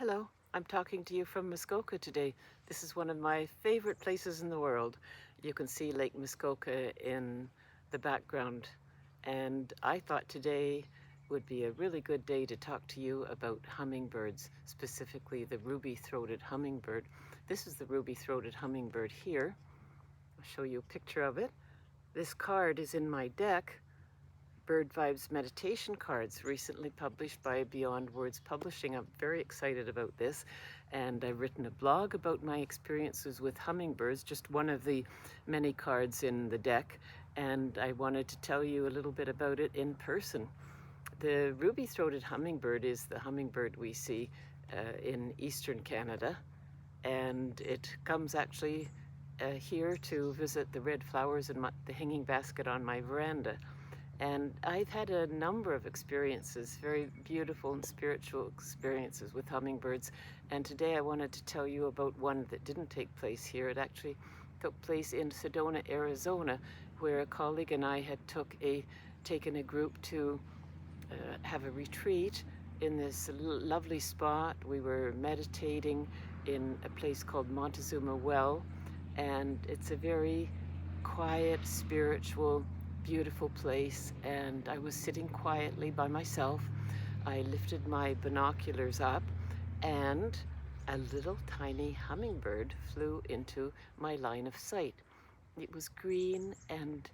Hello, I'm talking to you from Muskoka today. This is one of my favorite places in the world. You can see Lake Muskoka in the background, and I thought today would be a really good day to talk to you about hummingbirds, specifically the ruby-throated hummingbird. This is the ruby-throated hummingbird here. I'll show you a picture of it. This card is in my deck. Bird Vibes meditation cards, recently published by Beyond Words Publishing. I'm very excited about this, and I've written a blog about my experiences with hummingbirds, just one of the many cards in the deck, and I wanted to tell you a little bit about it in person. The ruby-throated hummingbird is the hummingbird we see in eastern Canada, and it comes actually here to visit the red flowers in the hanging basket on my veranda. And I've had a number of experiences, very beautiful and spiritual experiences with hummingbirds. And today I wanted to tell you about one that didn't take place here. It actually took place in Sedona, Arizona, where a colleague and I had taken a group to have a retreat in this lovely spot. We were meditating in a place called Montezuma Well, and it's a very quiet, spiritual, beautiful place, and I was sitting quietly by myself. I lifted my binoculars up, and a little tiny hummingbird flew into my line of sight. It was green and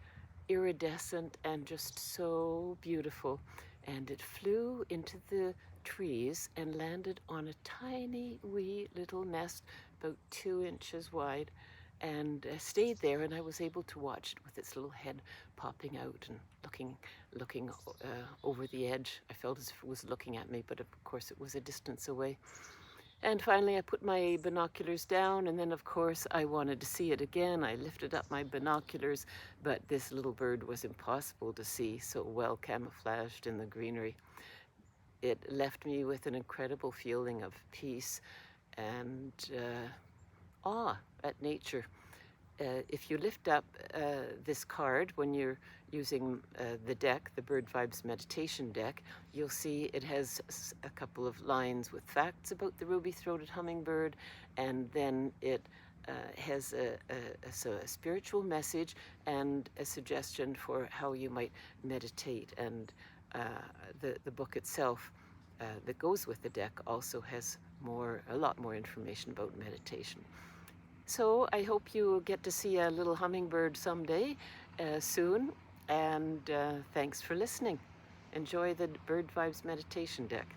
iridescent and just so beautiful, and it flew into the trees and landed on a tiny wee little nest about 2 inches wide, and stayed there, and I was able to watch it with its little head popping out and looking over the edge. I felt as if it was looking at me, but of course it was a distance away. And finally I put my binoculars down, and then of course I wanted to see it again. I lifted up my binoculars, but this little bird was impossible to see, so well camouflaged in the greenery. It left me with an incredible feeling of peace and awe at nature. If you lift up this card when you're using the deck, the Bird Vibes meditation deck, you'll see it has a couple of lines with facts about the ruby-throated hummingbird, and then it has a spiritual message and a suggestion for how you might meditate. And the book itself that goes with the deck also has a lot more information about meditation. So I hope you get to see a little hummingbird someday, soon, and thanks for listening. Enjoy the Bird Vibes meditation deck.